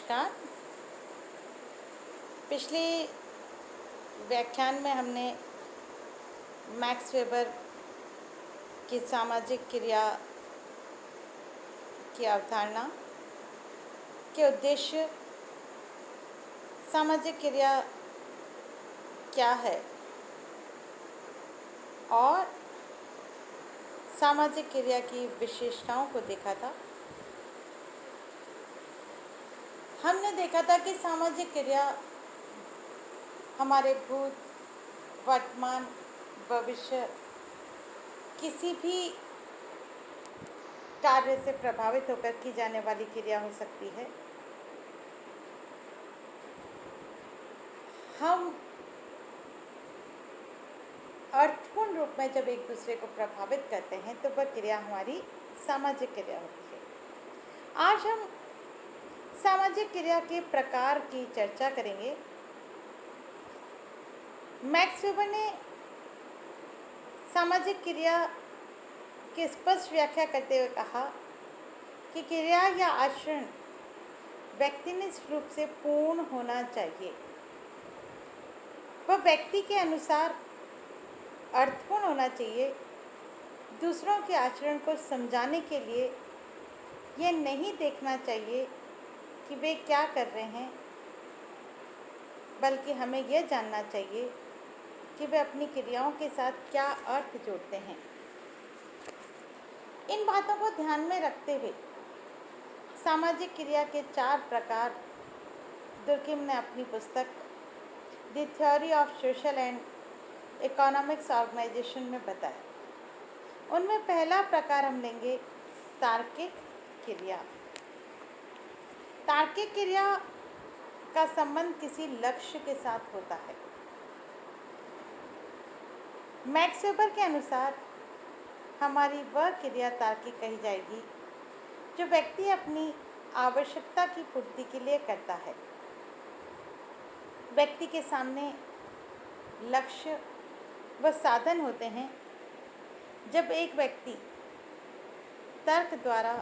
नमस्कार। पिछले व्याख्यान में हमने मैक्स वेबर की सामाजिक क्रिया की अवधारणा के उद्देश्य, सामाजिक क्रिया क्या है और सामाजिक क्रिया की विशेषताओं को देखा था। हमने देखा था कि सामाजिक क्रिया हमारे भूत, वर्तमान, भविष्य किसी भी कार्य से प्रभावित होकर की जाने वाली क्रिया हो सकती है। हम अर्थपूर्ण रूप में जब एक दूसरे को प्रभावित करते हैं तो वह क्रिया हमारी सामाजिक क्रिया होती है। आज हम सामाजिक क्रिया के प्रकार की चर्चा करेंगे। मैक्स वेबर ने सामाजिक क्रिया की स्पष्ट व्याख्या करते हुए कहा कि क्रिया या आचरण व्यक्तिनिष्ठ रूप से पूर्ण होना चाहिए। वह व्यक्ति के अनुसार अर्थपूर्ण होना चाहिए। दूसरों के आचरण को समझाने के लिए यह नहीं देखना चाहिए कि वे क्या कर रहे हैं, बल्कि हमें यह जानना चाहिए कि वे अपनी क्रियाओं के साथ क्या अर्थ जोड़ते हैं। इन बातों को ध्यान में रखते हुए सामाजिक क्रिया के 4 प्रकार दुर्किम ने अपनी पुस्तक the theory of social and economics organisation में बताया। उनमें पहला प्रकार हम लेंगे तार्किक क्रिया। तार्किक क्रिया का संबंध किसी लक्ष्य के साथ होता है। मैक्स वेबर के अनुसार हमारी वह क्रिया तार्किक कही जाएगी जो व्यक्ति अपनी आवश्यकता की पूर्ति के लिए करता है। व्यक्ति के सामने लक्ष्य व साधन होते हैं। जब एक व्यक्ति तर्क द्वारा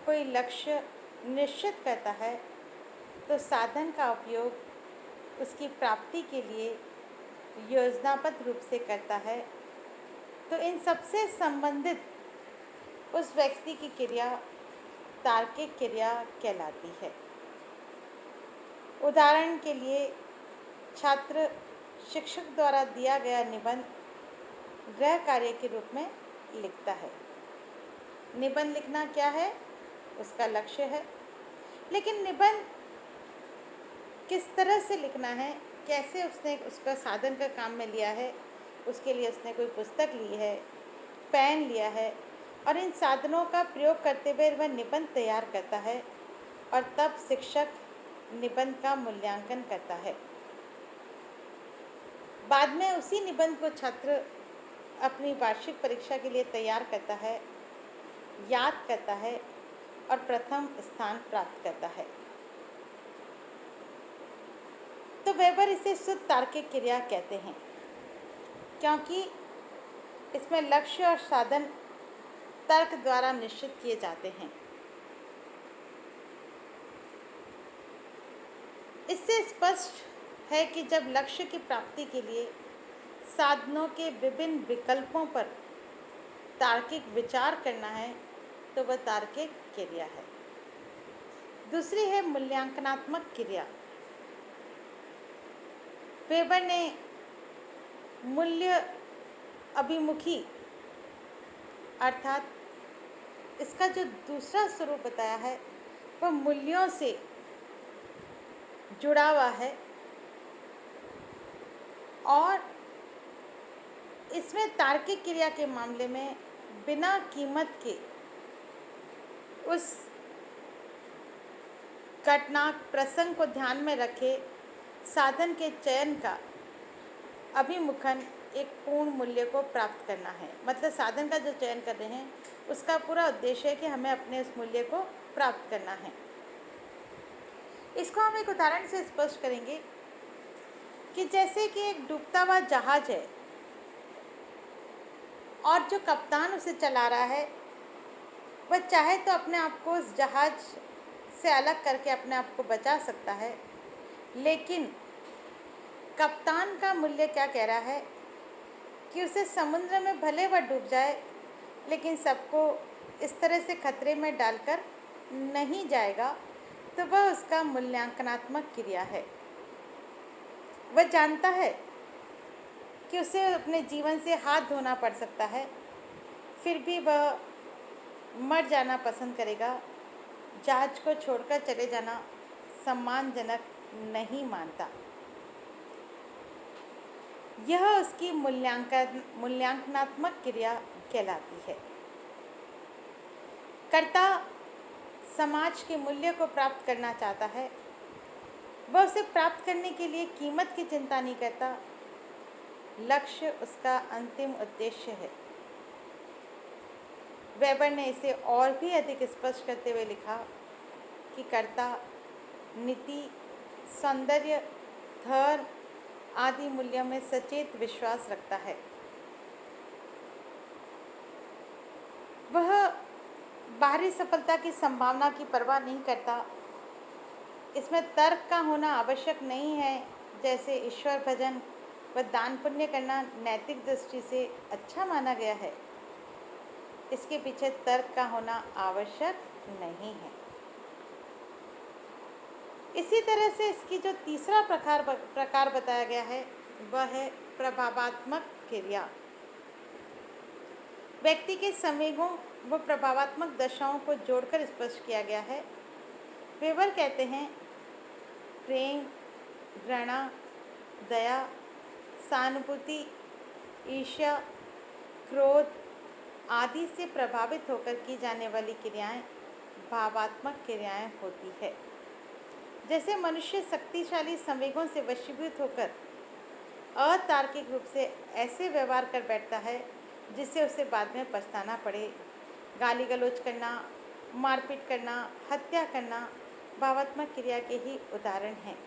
कोई लक्ष्य निश्चित करता है तो साधन का उपयोग उसकी प्राप्ति के लिए योजनाबद्ध रूप से करता है, तो इन सबसे संबंधित उस व्यक्ति की क्रिया तार्किक क्रिया कहलाती है। उदाहरण के लिए, छात्र शिक्षक द्वारा दिया गया निबंध गृह कार्य के रूप में लिखता है। निबंध लिखना क्या है? उसका लक्ष्य है। लेकिन निबंध किस तरह से लिखना है, कैसे उसने उसका साधन का काम में लिया है, उसके लिए उसने कोई पुस्तक ली है, पेन लिया है और इन साधनों का प्रयोग करते हुए वह निबंध तैयार करता है और तब शिक्षक निबंध का मूल्यांकन करता है। बाद में उसी निबंध को छात्र अपनी वार्षिक परीक्षा के लिए तैयार करता है, याद करता है और प्रथम स्थान प्राप्त करता है। तो वेबर इसे शुद्ध तार्किक क्रिया कहते हैं, क्योंकि इसमें लक्ष्य और साधन तर्क द्वारा निश्चित किए जाते हैं। इससे स्पष्ट है कि जब लक्ष्य की प्राप्ति के लिए साधनों के विभिन्न विकल्पों पर तार्किक विचार करना है तो वह तार्किक क्रिया है। दूसरी है मूल्यांकनात्मक क्रिया। वेबर ने मूल्य अभिमुखी अर्थात इसका जो दूसरा स्वरूप बताया है वह मूल्यों से जुड़ा हुआ है और इसमें तार्किक क्रिया के मामले में बिना कीमत के उस घटना प्रसंग को ध्यान में रखे साधन के चयन का अभिमुखन एक पूर्ण मूल्य को प्राप्त करना है। मतलब साधन का जो चयन कर रहे हैं उसका पूरा उद्देश्य है कि हमें अपने उस मूल्य को प्राप्त करना है। इसको हम एक उदाहरण से स्पष्ट करेंगे कि जैसे कि एक डूबता हुआ जहाज है और जो कप्तान उसे चला रहा है वह चाहे तो अपने आप को उस जहाज से अलग करके अपने आप को बचा सकता है, लेकिन कप्तान का मूल्य क्या कह रहा है कि उसे समुद्र में भले वह डूब जाए, लेकिन सबको इस तरह से खतरे में डालकर नहीं जाएगा, तो वह उसका मूल्यांकनात्मक क्रिया है। वह जानता है कि उसे अपने जीवन से हाथ धोना पड़ सकता है, फिर भी वह मर जाना पसंद करेगा। जहाज को छोड़कर चले जाना सम्मानजनक नहीं मानता। यह उसकी मूल्यांकनात्मक क्रिया कहलाती है। कर्ता समाज के मूल्य को प्राप्त करना चाहता है। वह उसे प्राप्त करने के लिए कीमत की चिंता नहीं करता। लक्ष्य उसका अंतिम उद्देश्य है। वेबर ने इसे और भी अधिक स्पष्ट करते हुए लिखा कि कर्ता नीति, सौंदर्य, धर्म आदि मूल्यों में सचेत विश्वास रखता है। वह बाहरी सफलता की संभावना की परवाह नहीं करता। इसमें तर्क का होना आवश्यक नहीं है। जैसे ईश्वर भजन व दान पुण्य करना नैतिक दृष्टि से अच्छा माना गया है, इसके पीछे तर्क का होना आवश्यक नहीं है। इसी तरह से इसकी जो तीसरा प्रकार बताया गया है वह है प्रभावात्मक क्रिया। व्यक्ति के संवेगों व प्रभावात्मक दशाओं को जोड़कर स्पष्ट किया गया है। वेबर कहते हैं प्रेम, घृणा, दया, सहानुभूति, ईर्ष्या, क्रोध आदि से प्रभावित होकर की जाने वाली क्रियाएं भावात्मक क्रियाएं होती है। जैसे मनुष्य शक्तिशाली संवेगों से वशीभूत होकर अतार्किक रूप से ऐसे व्यवहार कर बैठता है जिससे उसे बाद में पछताना पड़े। गाली गलौज करना, मारपीट करना, हत्या करना भावात्मक क्रिया के ही उदाहरण हैं।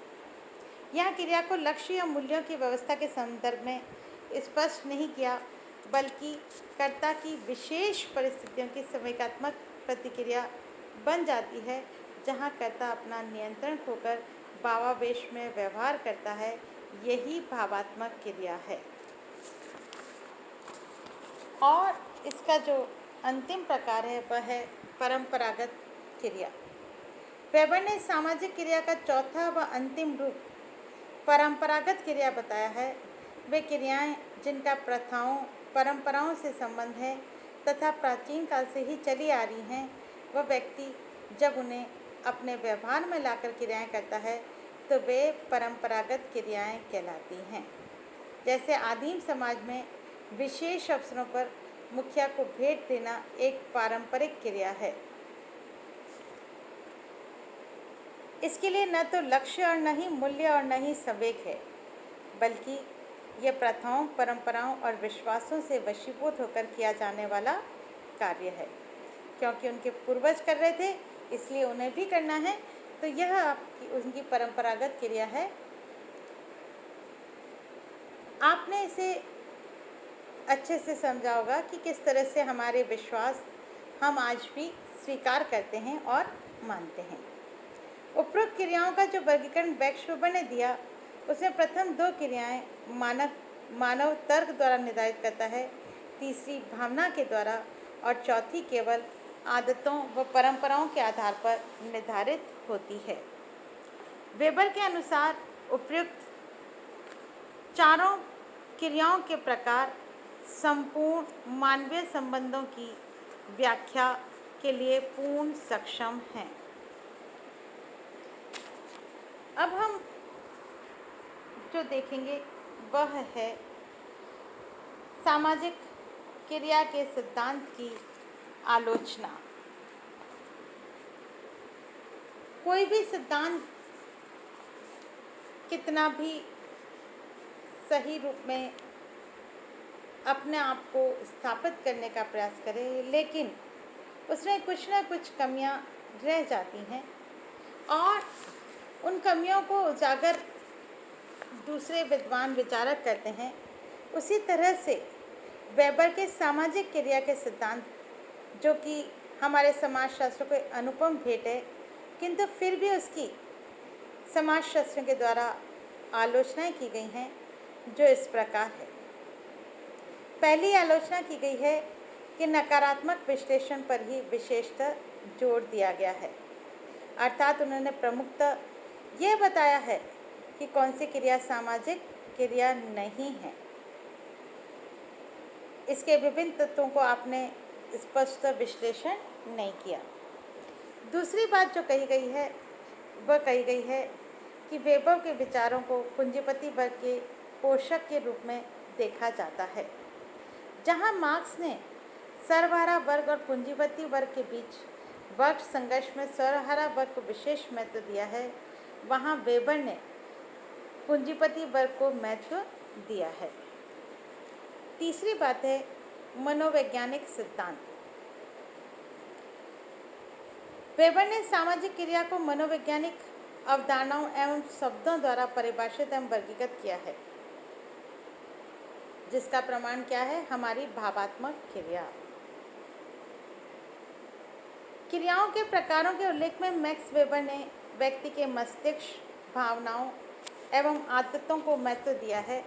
यहाँ क्रिया को लक्ष्य या मूल्यों की व्यवस्था के संदर्भ में स्पष्ट नहीं किया, बल्कि कर्ता की विशेष परिस्थितियों की संवेगात्मक प्रतिक्रिया बन जाती है, जहाँ कर्ता अपना नियंत्रण खोकर भावावेश में व्यवहार करता है। यही भावात्मक क्रिया है। और इसका जो अंतिम प्रकार है वह है परंपरागत क्रिया। वेबर ने सामाजिक क्रिया का चौथा व अंतिम रूप परंपरागत क्रिया बताया है। वे क्रियाएं जिनका प्रथाओं, परंपराओं से संबंध है तथा प्राचीन काल से ही चली आ रही हैं, वह व्यक्ति जब उन्हें अपने व्यवहार में लाकर क्रियाएं करता है तो वे परंपरागत क्रियाएं कहलाती हैं। जैसे आदिम समाज में विशेष अवसरों पर मुखिया को भेंट देना एक पारंपरिक क्रिया है। इसके लिए न तो लक्ष्य और न ही मूल्य और न ही संवेग है, बल्कि यह प्रथाओं, परंपराओं और विश्वासों से वशीभूत होकर किया जाने वाला कार्य है। क्योंकि उनके पूर्वज कर रहे थे इसलिए उन्हें भी करना है, तो यह आपकी उनकी परंपरागत क्रिया है। आपने इसे अच्छे से समझा होगा कि किस तरह से हमारे विश्वास हम आज भी स्वीकार करते हैं और मानते हैं। उपरोक्त क्रियाओं का जो वर्गीकरण वेबर ने दिया, उसमें प्रथम दो क्रियाएं मानव तर्क द्वारा निर्धारित करता है, तीसरी भावना के द्वारा और चौथी केवल आदतों व परंपराओं के आधार पर निर्धारित होती है। वेबर के अनुसार उपयुक्त चारों क्रियाओं के प्रकार संपूर्ण मानवीय संबंधों की व्याख्या के लिए पूर्ण सक्षम हैं। अब हम जो देखेंगे वह है सामाजिक क्रिया के सिद्धांत की आलोचना। कोई भी सिद्धांत कितना भी सही रूप में अपने आप को स्थापित करने का प्रयास करे, लेकिन उसमें कुछ न कुछ कमियां रह जाती हैं और उन कमियों को उजागर दूसरे विद्वान विचारक करते हैं। उसी तरह से वेबर के सामाजिक क्रिया के सिद्धांत, जो कि हमारे समाजशास्त्र को अनुपम भेंट है, किंतु फिर भी उसकी समाजशास्त्रियों के द्वारा आलोचनाएं की गई हैं, जो इस प्रकार है। पहली आलोचना की गई है कि नकारात्मक विश्लेषण पर ही विशेषतः जोर दिया गया है, अर्थात उन्होंने प्रमुखतः यह बताया है कि कौन सी क्रिया सामाजिक क्रिया नहीं है। इसके विभिन्न तत्वों को आपने स्पष्ट विश्लेषण नहीं किया। दूसरी बात जो कही गई है वह कही गई है कि वेबर के विचारों को पूंजीपति वर्ग के पोषक के रूप में देखा जाता है। जहां मार्क्स ने सर्वहारा वर्ग और पूंजीपति वर्ग के बीच वर्ग संघर्ष में सर्वहारा वर्ग को विशेष महत्व दिया है, वहां वेबर ने पूंजीपति वर्ग को महत्व दिया है। तीसरी बात है मनोवैज्ञानिक सिद्धांत। वेबर ने सामाजिक क्रिया को मनोवैज्ञानिक अवधारणाओं एवं शब्दों द्वारा परिभाषित एवं वर्गीकृत किया है, जिसका प्रमाण क्या है? हमारी भावात्मक क्रिया। क्रियाओं के प्रकारों के उल्लेख में मैक्स वेबर ने व्यक्ति के मस्तिष्क, भावनाओं एवं आदतों को महत्व दिया है।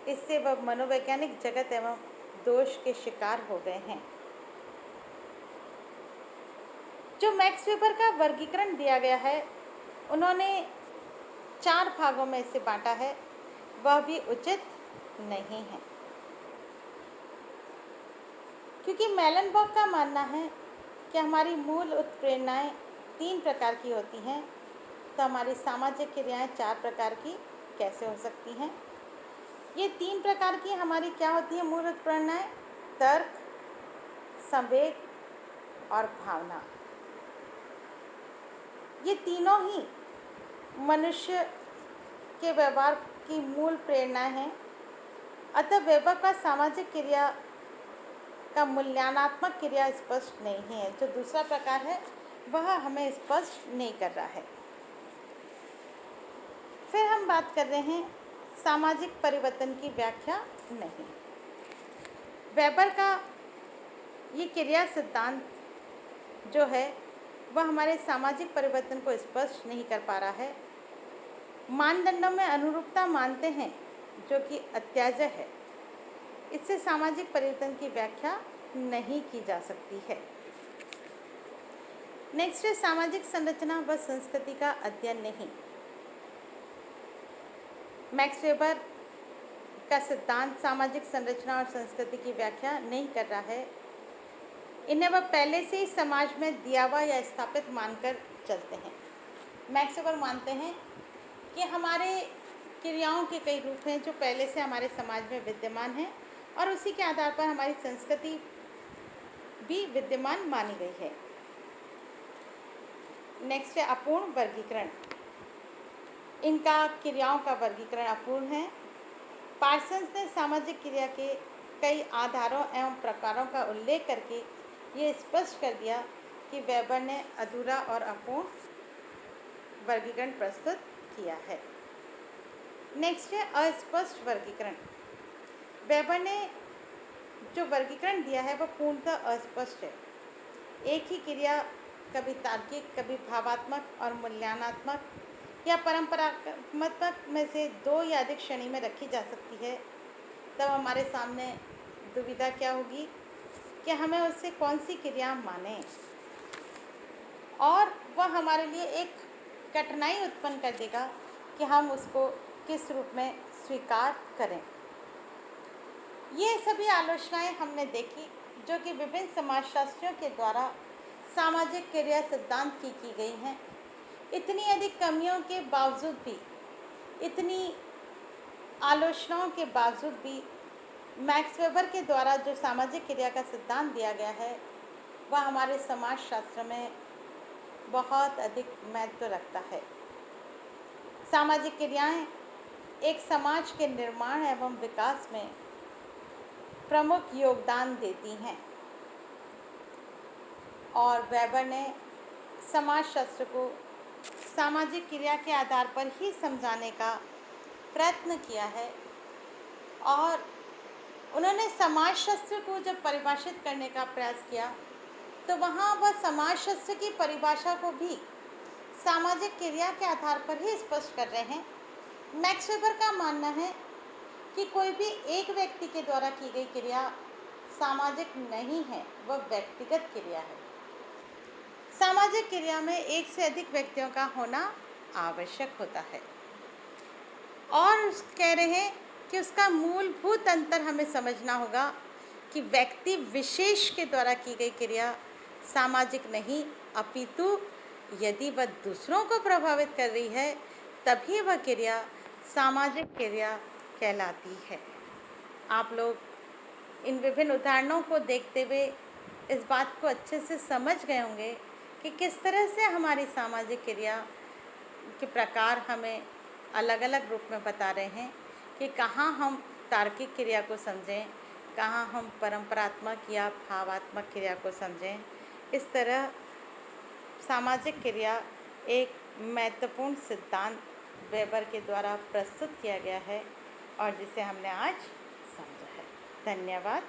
इससे वह मनोवैज्ञानिक जगत एवं दोष के शिकार हो गए हैं। जो मैक्स वेबर का वर्गीकरण दिया गया है, उन्होंने 4 भागों में इसे बांटा है, वह भी उचित नहीं है, क्योंकि मेलनबर्ग का मानना है कि हमारी मूल उत्प्रेरणाएं 3 प्रकार की होती हैं, तो हमारी सामाजिक क्रियाएं 4 प्रकार की कैसे हो सकती हैं? ये 3 प्रकार की हमारी क्या होती है मूल उत्प्रेरणाएं? तर्क, संवेग और भावना। ये तीनों ही मनुष्य के व्यवहार की मूल प्रेरणाएं हैं। अतः वेबर का सामाजिक क्रिया का मूल्यांकनात्मक क्रिया स्पष्ट नहीं है। जो दूसरा प्रकार है वह हमें स्पष्ट नहीं कर रहा है। फिर हम बात कर रहे हैं सामाजिक परिवर्तन की व्याख्या नहीं। वेबर का ये क्रिया सिद्धांत जो है वह हमारे सामाजिक परिवर्तन को स्पष्ट नहीं कर पा रहा है। मानदंडों में अनुरूपता मानते हैं, जो कि अत्याज्य है। इससे सामाजिक परिवर्तन की व्याख्या नहीं की जा सकती है। नेक्स्ट है सामाजिक संरचना व संस्कृति का अध्ययन नहीं। मैक्स वेबर का सिद्धांत सामाजिक संरचना और संस्कृति की व्याख्या नहीं कर रहा है। इन्हें वह पहले से ही समाज में दिया हुआ या स्थापित मानकर चलते हैं। मैक्स वेबर मानते हैं कि हमारे क्रियाओं के कई रूप हैं जो पहले से हमारे समाज में विद्यमान हैं और उसी के आधार पर हमारी संस्कृति भी विद्यमान मानी गई है। नेक्स्ट है अपूर्ण वर्गीकरण। इनका क्रियाओं का वर्गीकरण अपूर्ण है। पार्सन्स ने सामाजिक क्रिया के कई आधारों एवं प्रकारों का उल्लेख करके ये स्पष्ट कर दिया कि वेबर ने अधूरा और अपूर्ण वर्गीकरण प्रस्तुत किया है। नेक्स्ट है अस्पष्ट वर्गीकरण। वेबर ने जो वर्गीकरण दिया है वह पूर्णतः अस्पष्ट है। एक ही क्रिया कभी तार्किक, कभी भावात्मक और मूल्यांकनात्मक या परंपरात्मक में से 2 या अधिक श्रेणी में रखी जा सकती है। तब हमारे सामने दुविधा क्या होगी कि हमें उससे कौन सी क्रिया माने, और वह हमारे लिए एक कठिनाई उत्पन्न कर देगा कि हम उसको किस रूप में स्वीकार करें। ये सभी आलोचनाएं हमने देखी जो कि विभिन्न समाजशास्त्रियों के द्वारा सामाजिक क्रिया सिद्धांत की गई हैं। इतनी अधिक कमियों के बावजूद भी, इतनी आलोचनाओं के बावजूद भी मैक्स वेबर के द्वारा जो सामाजिक क्रिया का सिद्धांत दिया गया है वह हमारे समाजशास्त्र में बहुत अधिक महत्व रखता है। सामाजिक क्रियाएं एक समाज के निर्माण एवं विकास में प्रमुख योगदान देती हैं और वेबर ने समाजशास्त्र को सामाजिक क्रिया के आधार पर ही समझाने का प्रयत्न किया है। और उन्होंने समाजशास्त्र को जब परिभाषित करने का प्रयास किया तो वहाँ वह समाजशास्त्र की परिभाषा को भी सामाजिक क्रिया के आधार पर ही स्पष्ट कर रहे हैं। मैक्स वेबर का मानना है कि कोई भी एक व्यक्ति के द्वारा की गई क्रिया सामाजिक नहीं है, वह व्यक्तिगत क्रिया है। सामाजिक क्रिया में एक से अधिक व्यक्तियों का होना आवश्यक होता है और कह रहे हैं कि उसका मूलभूत अंतर हमें समझना होगा कि व्यक्ति विशेष के द्वारा की गई क्रिया सामाजिक नहीं, अपितु यदि वह दूसरों को प्रभावित कर रही है तभी वह क्रिया सामाजिक क्रिया कहलाती है। आप लोग इन विभिन्न उदाहरणों को देखते हुए इस बात को अच्छे से समझ गए होंगे कि किस तरह से हमारी सामाजिक क्रिया के प्रकार हमें अलग अलग रूप में बता रहे हैं कि कहाँ हम तार्किक क्रिया को समझें, कहाँ हम परंपरात्मक या भावात्मक क्रिया को समझें। इस तरह सामाजिक क्रिया एक महत्वपूर्ण सिद्धांत वेबर के द्वारा प्रस्तुत किया गया है और जिसे हमने आज समझा है। धन्यवाद।